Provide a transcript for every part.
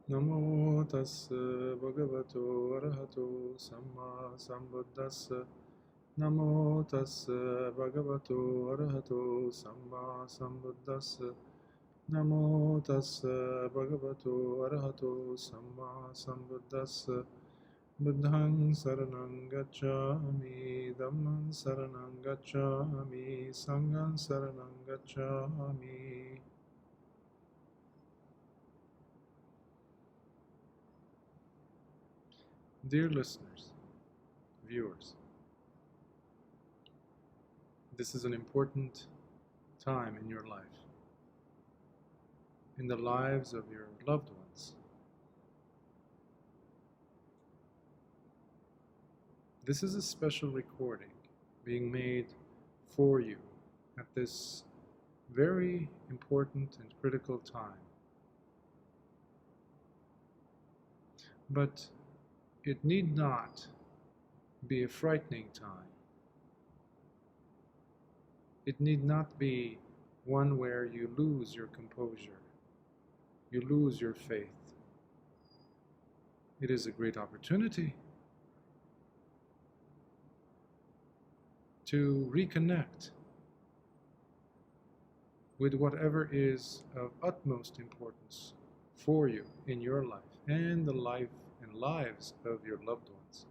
Namo tassa bhagavato arahato samma sambuddhassa. Namo tassa bhagavato arahato samma sambuddhassa. Namo tassa bhagavato arahato samma sambuddhassa. Buddhang saranang gacchami, Dhammang saranang gacchami, Sanghang saranang gacchami. Dear listeners, viewers, this is an important time in your life, in the lives of your loved ones. This is a special recording being made for you at this very important and critical time. But it need not be a frightening time. It need not be one where you lose your composure, you lose your faith. It is a great opportunity to reconnect with whatever is of utmost importance for you in your life and the life and lives of your loved ones.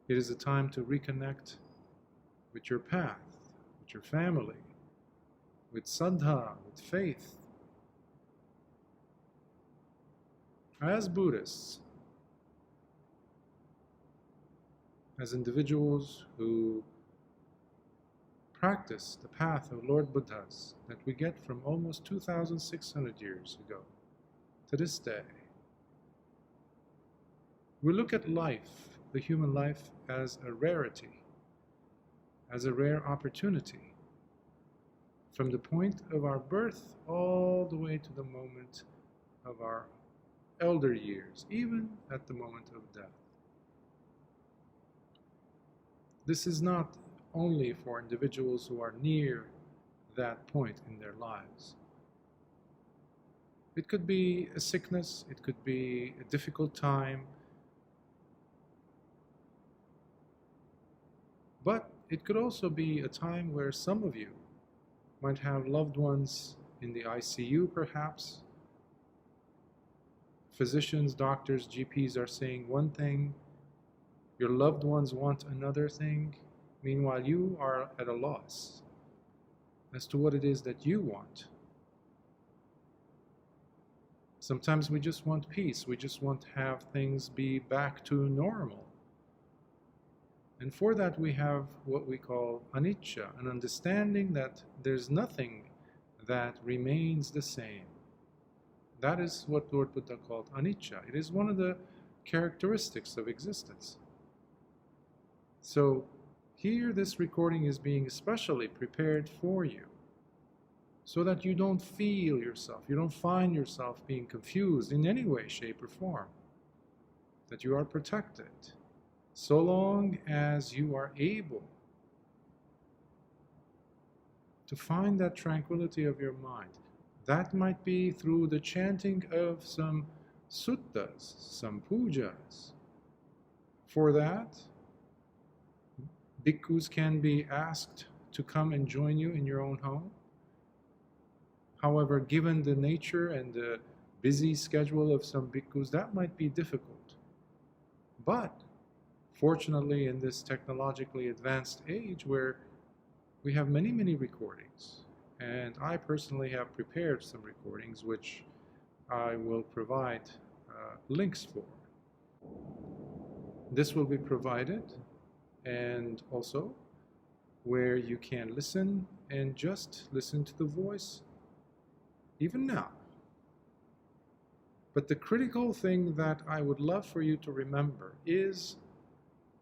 It is a time to reconnect with your path, with your family, with saddha, with faith. As Buddhists, as individuals who practice the path of Lord Buddhas that we get from almost 2,600 years ago to this day, we look at life, the human life, as a rarity, as a rare opportunity, from the point of our birth all the way to the moment of our elder years, even at the moment of death. This is not only for individuals who are near that point in their lives. It could be a sickness, it could be a difficult time, but it could also be a time where some of you might have loved ones in the ICU perhaps. Physicians, doctors, GPs are saying one thing, your loved ones want another thing. Meanwhile, you are at a loss as to what it is that you want. Sometimes we just want peace. We just want to have things be back to normal. And for that we have what we call anicca, an understanding that there's nothing that remains the same. That is what Lord Buddha called anicca. It is one of the characteristics of existence. So here this recording is being especially prepared for you, so that you don't feel yourself, you don't find yourself being confused in any way, shape, or form, that you are protected, so long as you are able to find that tranquility of your mind. That might be through the chanting of some suttas, some pujas. For that, bhikkhus can be asked to come and join you in your own home. However, given the nature and the busy schedule of some bhikkhus, that might be difficult. But fortunately, in this technologically advanced age where we have many, many recordings, and I personally have prepared some recordings which I will provide links for. This will be provided, and also where you can listen and just listen to the voice even now. But the critical thing that I would love for you to remember is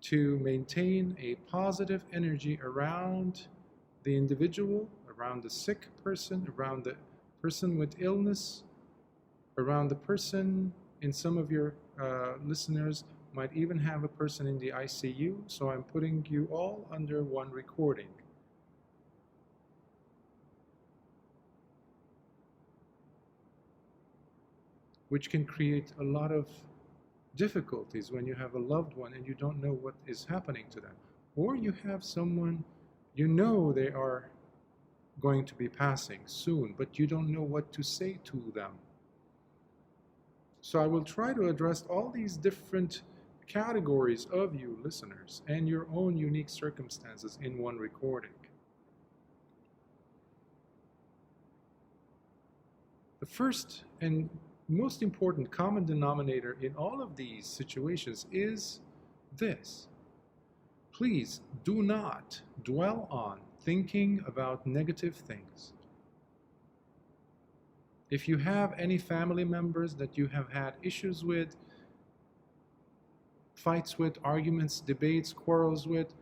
to maintain a positive energy around the individual, around the sick person, around the person with illness, around the person. In some of your listeners might even have a person in the ICU, so I'm putting you all under one recording. which can create a lot of difficulties when you have a loved one and you don't know what is happening to them. Or you have someone, you know they are going to be passing soon, but you don't know what to say to them. So I will try to address all these different categories of you listeners and your own unique circumstances in one recording. The first and most important common denominator in all of these situations is this. Please do not dwell on thinking about negative things. If you have any family members that you have had issues with, fights with, arguments, debates, quarrels with,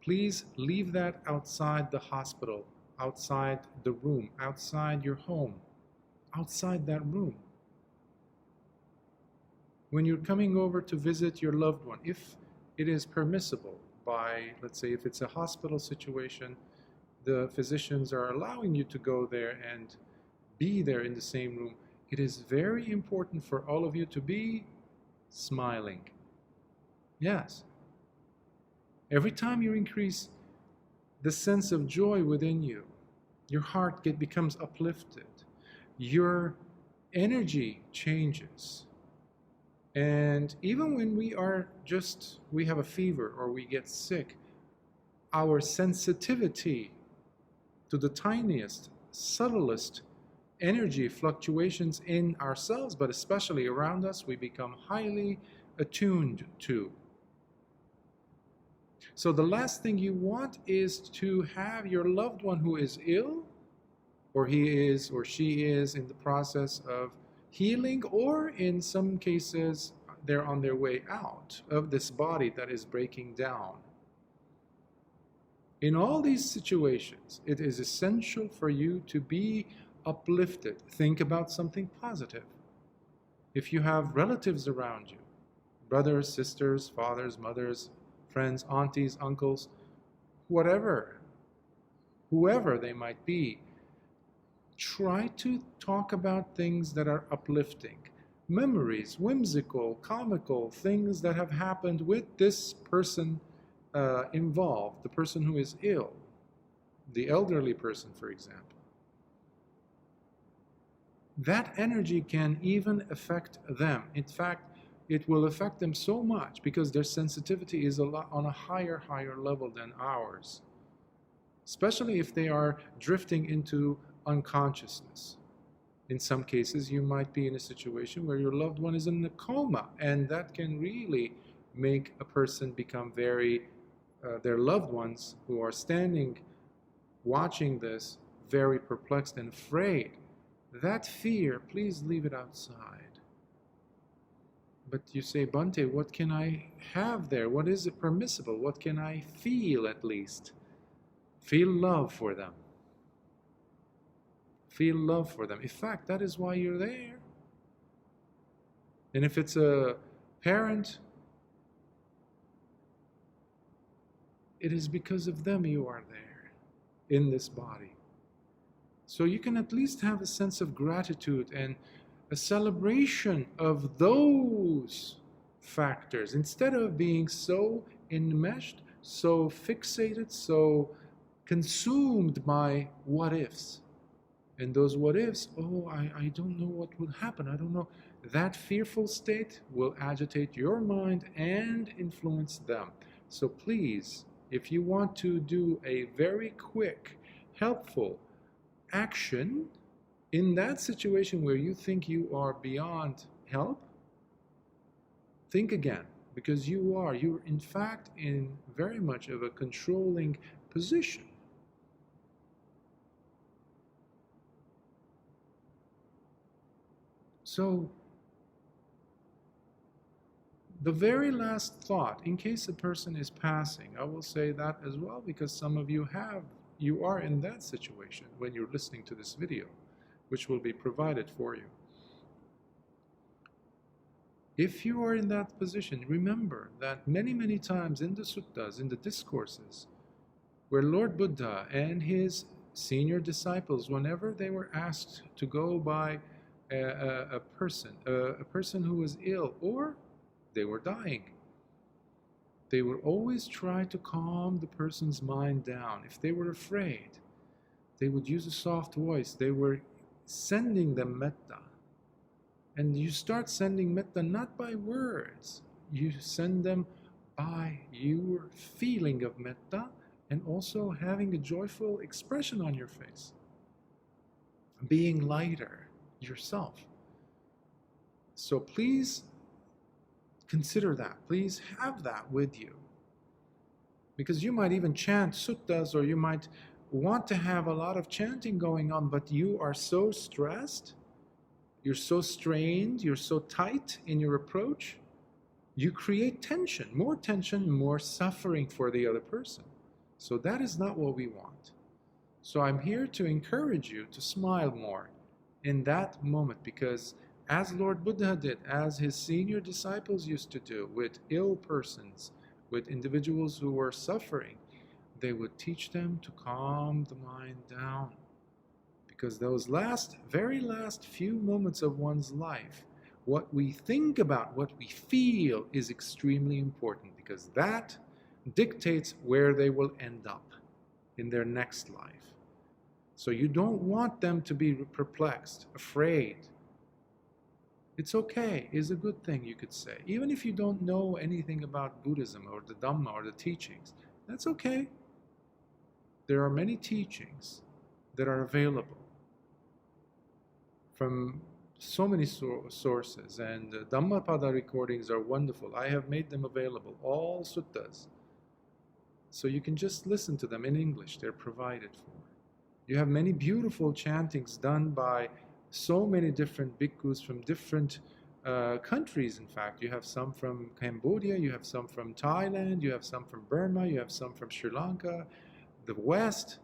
please leave that outside the hospital, outside the room, outside your home, outside that room. When you're coming over to visit your loved one, if it is permissible by, let's say if it's a hospital situation, the physicians are allowing you to go there and be there in the same room, it is very important for all of you to be smiling. Yes. Every time you increase the sense of joy within you, your heart becomes uplifted. Your energy changes. And even when we have a fever or we get sick, our sensitivity to the tiniest, subtlest energy fluctuations in ourselves, but especially around us, we become highly attuned to. So the last thing you want is to have your loved one who is ill, or he is or she is in the process of healing, or in some cases they're on their way out of this body that is breaking down. In all these situations, it is essential for you to be uplifted. Think about something positive. If you have relatives around you, brothers, sisters, fathers, mothers, friends, aunties, uncles, whoever they might be, try to talk about things that are uplifting. Memories, whimsical, comical things that have happened with this person involved, the person who is ill, the elderly person, for example. That energy can even affect them. In fact, it will affect them so much because their sensitivity is on a higher level than ours. Especially if they are drifting into unconsciousness. In some cases, you might be in a situation where your loved one is in a coma, and that can really make a person become their loved ones who are standing, watching this, very perplexed and afraid. That fear, please leave it outside. But you say, Bhante, what can I have there? What is it permissible? What can I feel at least? Feel love for them. Feel love for them. In fact, that is why you're there. And if it's a parent, it is because of them you are there in this body. So you can at least have a sense of gratitude and a celebration of those factors instead of being so enmeshed, so fixated, so consumed by what ifs. And those what ifs, I don't know what will happen, I don't know. That fearful state will agitate your mind and influence them. So please, if you want to do a very quick, helpful action in that situation where you think you are beyond help, think again, because you're in fact in very much of a controlling position. So the very last thought, in case a person is passing, I will say that as well, because some of you are in that situation when you're listening to this video, which will be provided for you. If you are in that position, remember that many times in the suttas, in the discourses, where Lord Buddha and his senior disciples, whenever they were asked to go by a person who was ill or they were dying. They would always try to calm the person's mind down. If they were afraid, they would use a soft voice. They were sending them metta. And you start sending metta not by words. You send them by your feeling of metta and also having a joyful expression on your face. Being lighter yourself. So please consider that. Please have that with you. Because you might even chant suttas, or you might want to have a lot of chanting going on, but you are so stressed, you're so strained, you're so tight in your approach, you create tension, more suffering for the other person. So that is not what we want. So I'm here to encourage you to smile more in that moment, because as Lord Buddha did, as his senior disciples used to do with ill persons, with individuals who were suffering, they would teach them to calm the mind down. Because those very last few moments of one's life, what we think about, what we feel is extremely important, because that dictates where they will end up in their next life. So you don't want them to be perplexed, afraid. It's okay, is a good thing, you could say. Even if you don't know anything about Buddhism or the Dhamma or the teachings, that's okay. There are many teachings that are available from so many sources, and Dhammapada recordings are wonderful. I have made them available, all suttas. So you can just listen to them in English, they're provided for. You have many beautiful chantings done by so many different bhikkhus from different countries, in fact. You have some from Cambodia, you have some from Thailand, you have some from Burma, you have some from Sri Lanka, the West.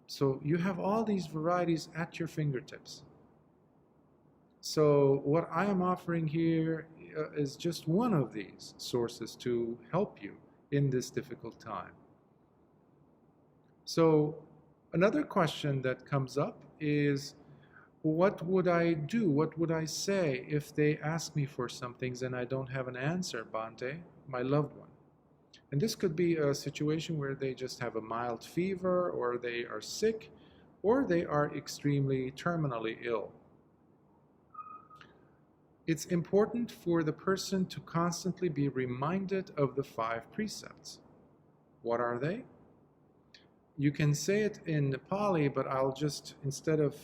So you have all these varieties at your fingertips. So what I am offering here is just one of these sources to help you in this difficult time. So another question that comes up is, what would I do? What would I say if they ask me for some things and I don't have an answer, Bhante, my loved one? And this could be a situation where they just have a mild fever, or they are sick, or they are extremely terminally ill. It's important for the person to constantly be reminded of the 5 precepts. What are they? You can say it in Pali, but I'll just, instead of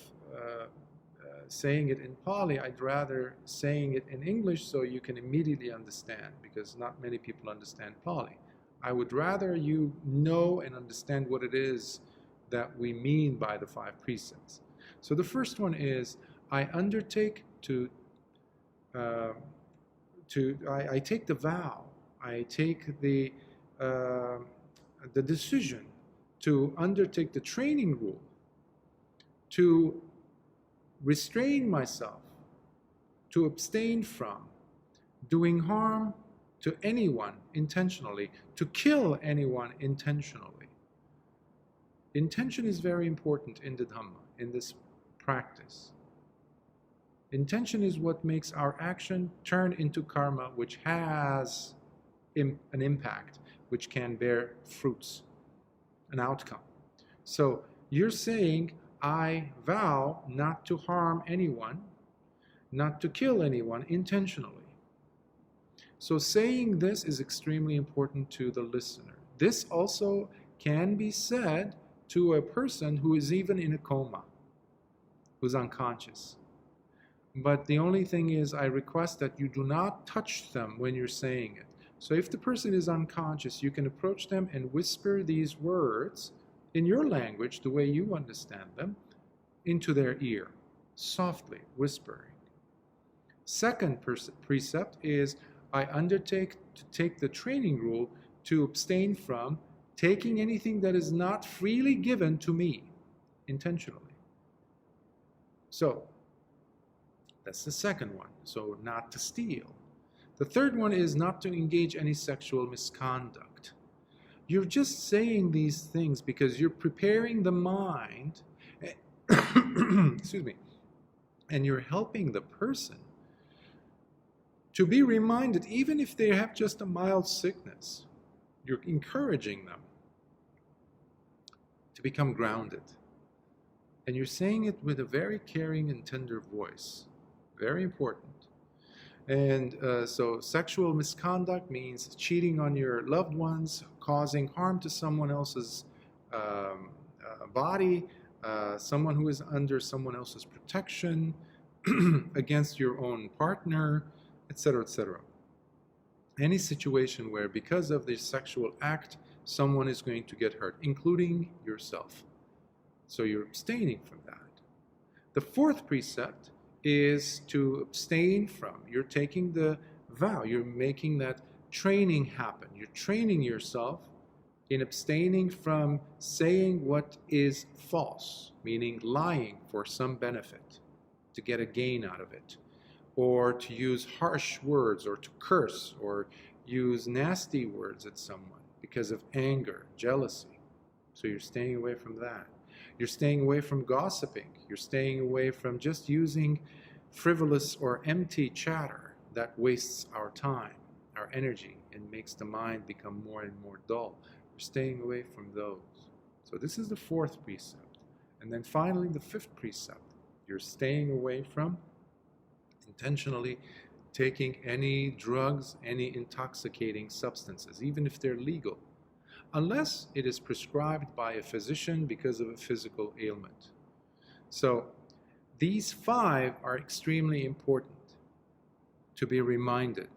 saying it in Pali, I'd rather saying it in English so you can immediately understand, because not many people understand Pali. I would rather you know and understand what it is that we mean by the 5 precepts. So the first one is, I undertake I take the vow, I take the decision to undertake the training rule, to restrain myself, to abstain from doing harm to anyone intentionally, to kill anyone intentionally. Intention is very important in the Dhamma, in this practice. Intention is what makes our action turn into karma, which has an impact, which can bear fruits, an outcome. So you're saying, I vow not to harm anyone, not to kill anyone intentionally. So saying this is extremely important to the listener. This also can be said to a person who is even in a coma, who's unconscious. But the only thing is, I request that you do not touch them when you're saying it. So if the person is unconscious, you can approach them and whisper these words in your language, the way you understand them, into their ear, softly whispering. Second precept is, I undertake to take the training rule to abstain from taking anything that is not freely given to me intentionally. So that's the second one. So not to steal. The third one is not to engage any sexual misconduct. You're just saying these things because you're preparing the mind excuse me, And you're helping the person to be reminded, even if they have just a mild sickness, you're encouraging them to become grounded. And you're saying it with a very caring and tender voice. Very important. And so sexual misconduct means cheating on your loved ones, causing harm to someone else's body, someone who is under someone else's protection, against your own partner, etc., etc. Any situation where because of this sexual act, someone is going to get hurt, including yourself. So you're abstaining from that. The fourth precept is to abstain from. You're taking the vow. You're making that training happen. You're training yourself in abstaining from saying what is false, meaning lying for some benefit, to get a gain out of it, or to use harsh words, or to curse, or use nasty words at someone because of anger, jealousy. So you're staying away from that. You're staying away from gossiping. You're staying away from just using frivolous or empty chatter that wastes our time, our energy, and makes the mind become more and more dull. You're staying away from those. So this is the fourth precept. And then finally, the fifth precept. You're staying away from intentionally taking any drugs, any intoxicating substances, even if they're legal, unless it is prescribed by a physician because of a physical ailment. So these 5 are extremely important to be reminded.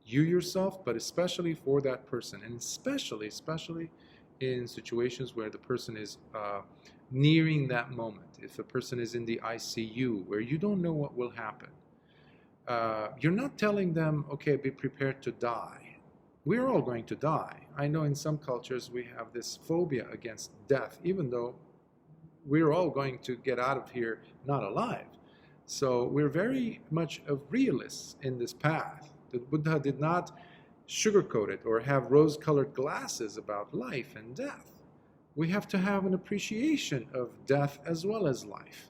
You yourself, but especially for that person, and especially in situations where the person is nearing that moment. If a person is in the ICU, where you don't know what will happen, you're not telling them, okay, be prepared to die. We're all going to die. I know in some cultures we have this phobia against death, even though we're all going to get out of here not alive. So we're very much of realists in this path. The Buddha did not sugarcoat it or have rose-colored glasses about life and death. We have to have an appreciation of death as well as life.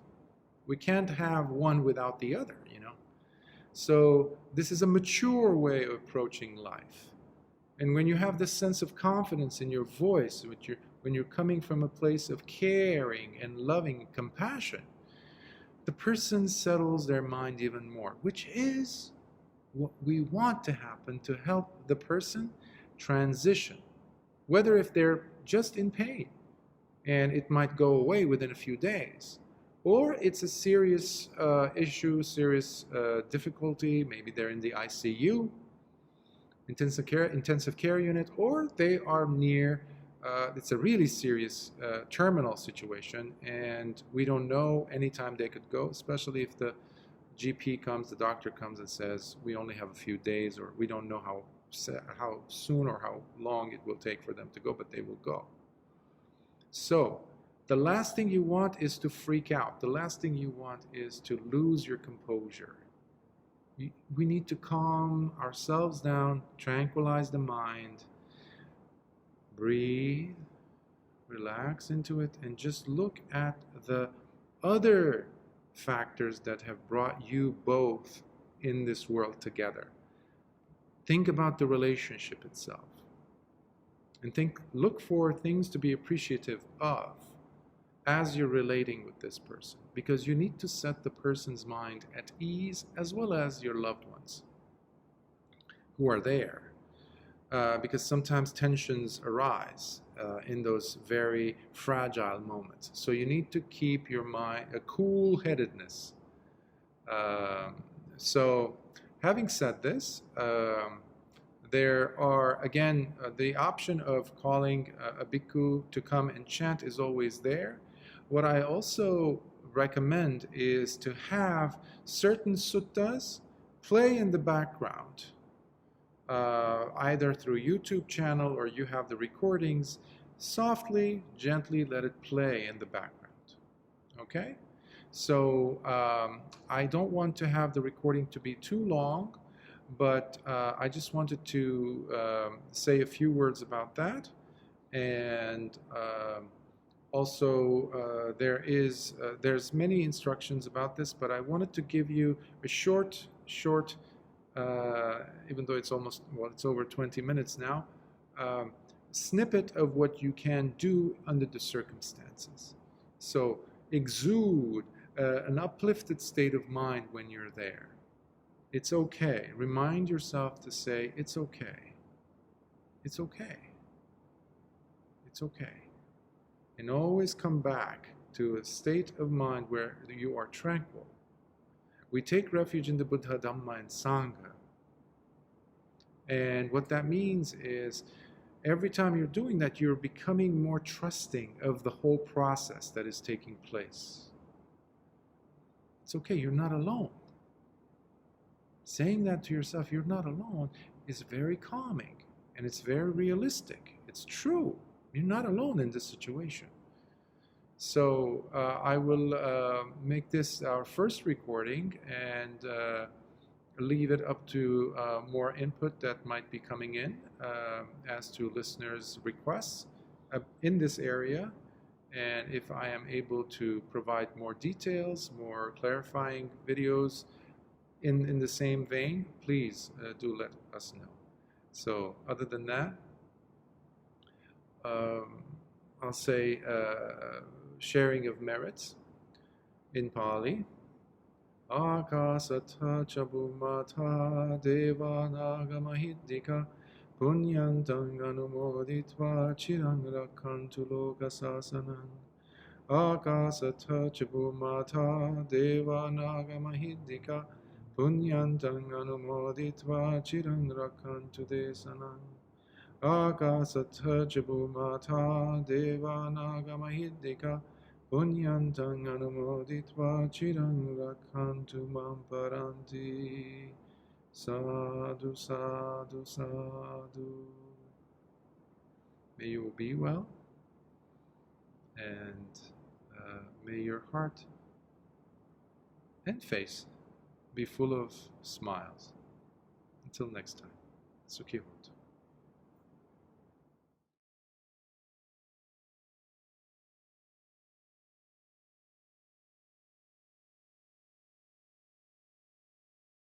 We can't have one without the other, you know. So this is a mature way of approaching life. And when you have this sense of confidence in your voice, when you're coming from a place of caring and loving and compassion, the person settles their mind even more, which is what we want to happen to help the person transition, whether if they're just in pain and it might go away within a few days, or it's a serious issue, serious difficulty, maybe they're in the ICU, intensive care unit, or they are near, it's a really serious terminal situation, and we don't know anytime they could go, especially if the GP comes, the doctor comes and says, we only have a few days, or we don't know how soon or how long it will take for them to go, but they will go. So the last thing you want is to freak out. The last thing you want is to lose your composure. We need to calm ourselves down, tranquilize the mind, breathe, relax into it, and just look at the other factors that have brought you both in this world together. Think about the relationship itself. And look for things to be appreciative of as you're relating with this person, because you need to set the person's mind at ease as well as your loved ones who are there, because sometimes tensions arise in those very fragile moments. So you need to keep your mind, a cool-headedness. So having said this, there are, again, the option of calling a bhikkhu to come and chant is always there. What I also recommend is to have certain suttas play in the background, either through YouTube channel or you have the recordings. Softly, gently let it play in the background. Okay? So I don't want to have the recording to be too long, but I just wanted to say a few words about that, and Also, there's many instructions about this, but I wanted to give you a short, even though it's almost, well, it's over 20 minutes now, snippet of what you can do under the circumstances. So exude an uplifted state of mind when you're there. It's okay. Remind yourself to say, it's okay. It's okay. It's okay. And always come back to a state of mind where you are tranquil. We take refuge in the Buddha, Dhamma, and Sangha. And what that means is every time you're doing that, you're becoming more trusting of the whole process that is taking place. It's okay, you're not alone. Saying that to yourself, you're not alone, is very calming and it's very realistic. It's true. You're not alone in this situation. So I will make this our first recording and leave it up to more input that might be coming in as to listeners' requests in this area. And if I am able to provide more details, more clarifying videos in the same vein, please do let us know. So other than that, I'll say sharing of merits in Pali. Akasatha chabumata devanaga mahiddhika punyantang anumoditva chirang rakhantu lokasasanan. Akasatha chabumata devanaga mahiddhika punyantang anumoditva chirang rakhantu desanan. Akasatha chabumata devanaga mahiddhika punyantang anumoditva chirang rakhantu mam paranti. Sadhu, sadhu, sadhu. May you be well, and may your heart and face be full of smiles. Until next time, Sukhi.